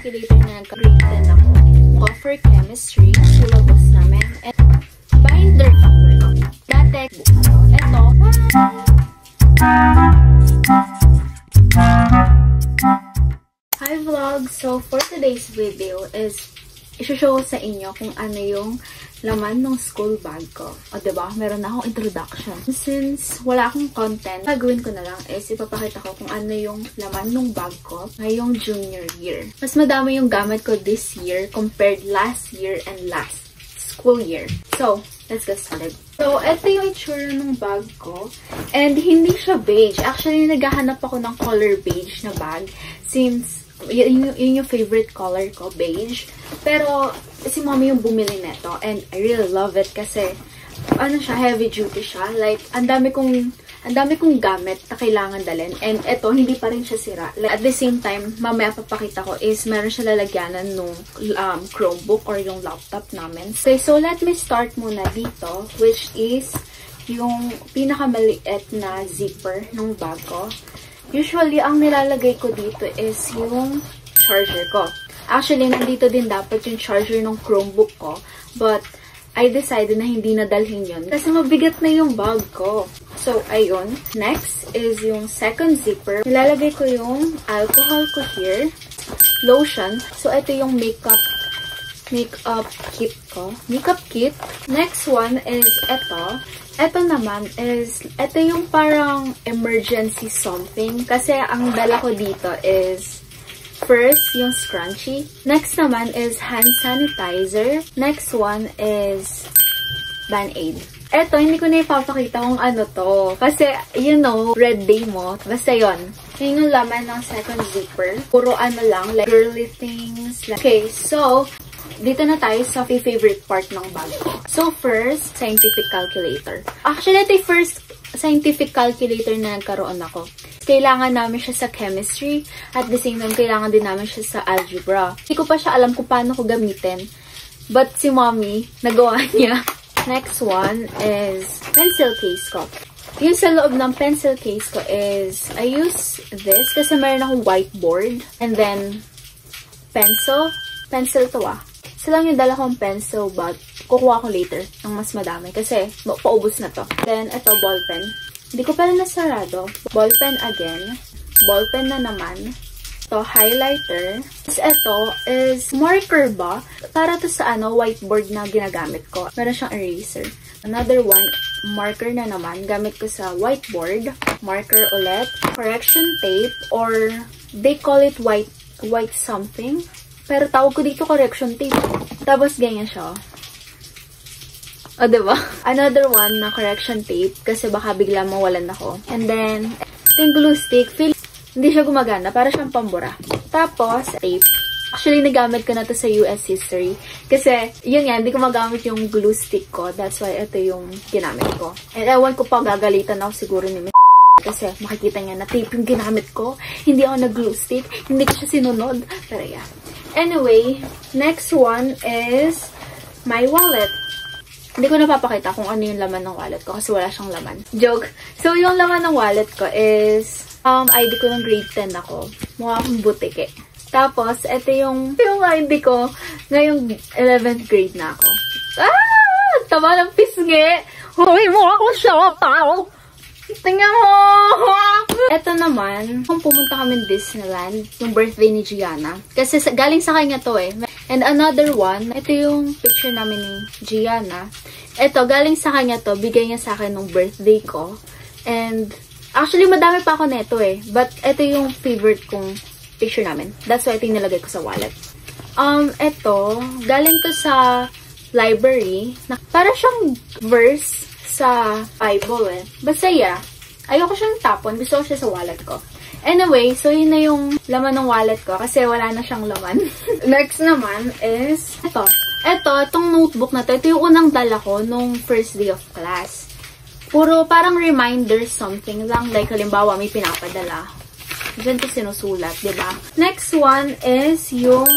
calculator na grade 10 ako. Mukha for chemistry, syllabus namin. And binder cover. Dati, ito. Hi vlog! So, for today's video is i-show sa inyo kung ano yung laman ng school bag ko. O, diba? Meron na akong introduction. Since wala akong content, gagawin ko na lang is ipapakita ko kung ano yung laman ng bag ko ngayong junior year. Mas madami yung gamit ko this year compared last year and last school year. So, let's get started. So, ito yung itsura ng bag ko. And hindi siya beige. Actually, naghahanap ako ng color beige na bag since yun yung favorite color ko, beige. Pero, si mommy yung bumili neto. And I really love it kasi, ano siya, heavy duty siya. Like, ang dami kong gamit na kailangan dalhin. And eto, hindi pa rin siya sira. Like, at the same time, mamaya papakita ko is meron siya lalagyanan nung Chromebook or yung laptop namin. Okay, so let me start muna dito, which is yung pinakamaliit na zipper ng bag ko. Usually, ang nilalagay ko dito is yung charger ko. Actually, nandito din dapat yung charger ng Chromebook ko. But, I decided na hindi nadalhin yun. Kasi mabigat na yung bag ko. So, ayun. Next is yung second zipper. Nilalagay ko yung alcohol ko here. Lotion. So, ito yung makeup kit ko. Makeup kit. Next one is ito. Ito naman is, ito yung parang emergency something. Kasi ang dala ko dito is, first, yung scrunchie. Next naman is hand sanitizer. Next one is Band-Aid. Ito, hindi ko na ipapakita kung ano to. Kasi, you know, red day mo. Basta yun. Yun yung laman ng second zipper. Puro ano lang, like girly things. Okay, so, dito na tayo sa favorite part ng bag ko. So, first, scientific calculator. Actually, ito yung first scientific calculator na nagkaroon ako. Kailangan namin siya sa chemistry. At the same time, kailangan din namin siya sa algebra. Hindi ko pa siya alam kung paano ko gamitin. But si mommy, nagawa niya. Next one is pencil case ko. Yung sa loob ng pencil case ko is, I use this kasi meron akong whiteboard. And then, pencil. Pencil to Isa lang yung dala kong pencil, but kukuha ko later ng mas madami kasi paubos na to. Then, ito, ballpen. Hindi ko pala nasarado. Ballpen again. Ballpen na naman. Ito, highlighter. Tapos ito is marker ba? Para to sa whiteboard na ginagamit ko. Meron siyang eraser. Another one, marker na naman. Gamit ko sa whiteboard. Marker ulit. Correction tape or they call it white something. Pero tawag ko dito correction tape. Tapos ganyan siya. O, diba? Another one na correction tape kasi baka bigla mawalan ako. And then, yung glue stick, hindi siya gumagana. Para siyang pambura. Tapos, tape. Actually, nagamit ko na to sa US history. Kasi, yun nga, hindi ko magamit yung glue stick ko. That's why ito yung ginamit ko. And ewan ko pa, gagalitan ako siguro ni Miss kasi makikita niya na tape yung ginamit ko. Hindi ako nag-glue stick. Hindi ko siya sinunod. Pero yeah. Anyway, next one is my wallet. Hindi ko napapakita kung ano yung laman ng wallet ko kasi wala siyang laman. Joke. So, yung laman ng wallet ko is ID ko ng grade 10 ako. Mukha akong butike. Tapos, ito yung ID ko ngayong 11th grade na ako. Ah! Tama ng pisngi! Hoy, mukha akong tao! Tingnan mo! Ito naman, kung pumunta kami Disneyland, yung birthday ni Gianna. Kasi galing sa kanya to eh. And another one, ito yung picture namin ni Gianna. Ito, galing sa kanya to, bigay niya sa akin nung birthday ko. And, actually, madami pa ako neto eh. But, ito yung favorite kong picture namin. That's why ito yung nilagay ko sa wallet. Ito, galing to sa library. Para siyang verse sa Bible eh. Basta yeah, ayoko siyang tapon. Gusto ko siya sa wallet ko. Anyway, so yun na yung laman ng wallet ko kasi wala na siyang laman. Next naman is ito. Itong notebook na to. Ito yung unang dala ko nung first day of class. Puro parang reminder something lang. Like halimbawa may pinapadala. Diyan to sinusulat, diba? Next one is yung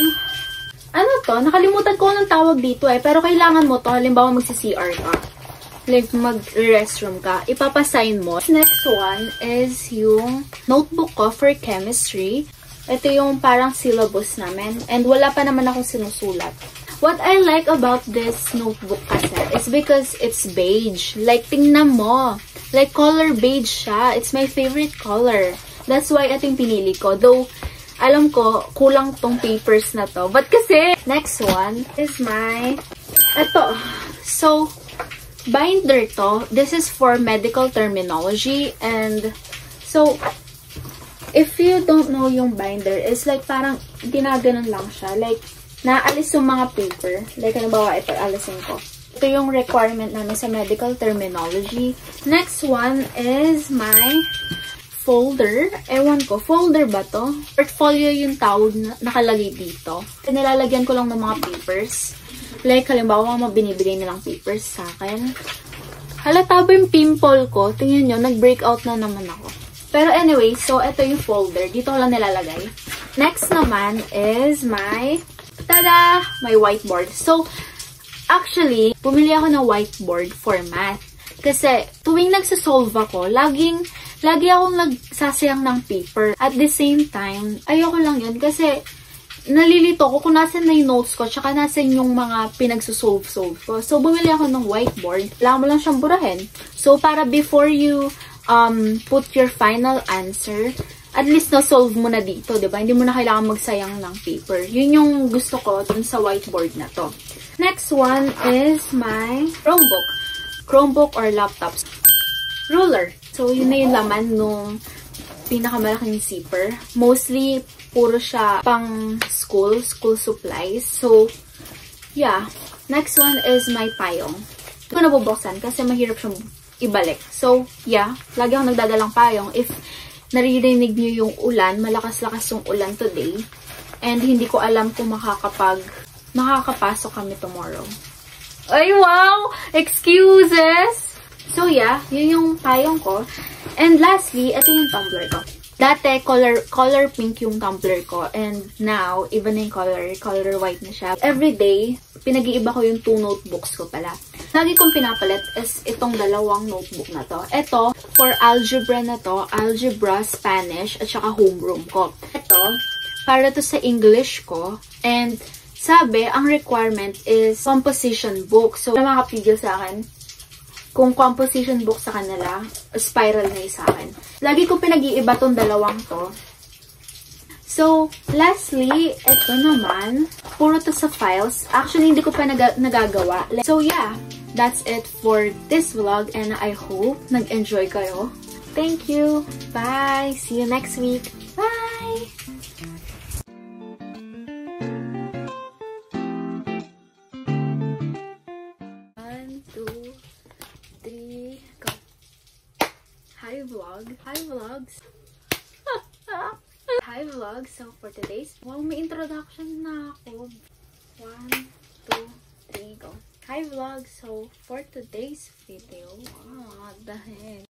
ano to? Nakalimutan ko anong tawag dito eh. Pero kailangan mo to. Halimbawa magsi-CR ka. Like, mag-restroom ka, ipapasign mo. Next one is yung notebook ko for chemistry. Ito yung parang syllabus namin. And wala pa naman akong sinusulat. What I like about this notebook kasi is because it's beige. Like, tingnan mo. Like, color beige siya. It's my favorite color. That's why ito yung pinili ko. Though, alam ko, kulang tong papers na to. But kasi, next one is my, ito. So, binder to. This is for medical terminology. And, so, if you don't know yung binder, it's like parang ginaganon lang siya. Like, naalis yung mga paper. Like, ano ba, ito, alisin ko. Ito yung requirement namin sa medical terminology. Next one is my folder. Ewan ko, folder ba to? Portfolio yung tawag na nakalagay dito. Nilalagyan ko lang ng mga papers. Like, halimbawa, binibigay nilang papers sa akin. Halata ba yung pimple ko? Tingnan nyo, nag-breakout na naman ako. Pero anyway, so ito yung folder. Dito ko lang nilalagay. Next naman is my, tada! My whiteboard. So, actually, bumili ako ng whiteboard for math. Kasi, tuwing nagsasolve ako, lagi akong nagsasayang ng paper. At the same time, ayoko lang yun kasi nalilito ko kung nasan na yung notes ko tsaka nasan yung mga pinagsusolve ko. So, bumili ako ng whiteboard. Kailangan mo lang siyang burahin. So, para before you put your final answer, at least na-solve mo na dito, diba? Hindi mo na kailangan magsayang ng paper. Yun yung gusto ko dun sa whiteboard na to. Next one is my Chromebook. Chromebook or laptops. Ruler. So, yun na yung laman nung pinakamalaking zipper. Mostly, puro siya pang school supplies. So, yeah. Next one is my payong. Hindi ko nabubuksan kasi mahirap siyang ibalik. So, yeah. Lagi akong nagdadalang payong. If naririnig niyo yung ulan, malakas-lakas yung ulan today, and hindi ko alam kung makakapasok kami tomorrow. Ay, wow! Excuses! So, yeah. Yun yung payong ko. And lastly, ito yung tumbler ko. Dati, color pink yung tumbler ko. And now, iba na yung color white na siya. Every day, pinag-iiba ko yung 2 notebooks ko pala. Lagi kong pinapalit is itong dalawang notebook na to. Ito, for algebra na to, algebra, Spanish, at saka homeroom ko. Ito, para to sa English ko. And, sabi, ang requirement is composition book. So, makakapigil sa akin, kung composition book sa kanila, spiral na yung sa akin. Lagi ko pinag-iiba tong dalawang to. So, lastly, ito naman, puro to sa files. Actually, hindi ko pa nagagawa. So, yeah, that's it for this vlog and I hope nag-enjoy kayo. Thank you! Bye! See you next week! Bye! Hi vlogs. Hi vlogs. So for today's, wow, may introduction na ako. 1, 2, 3, go. Hi vlogs. So for today's video, the heck.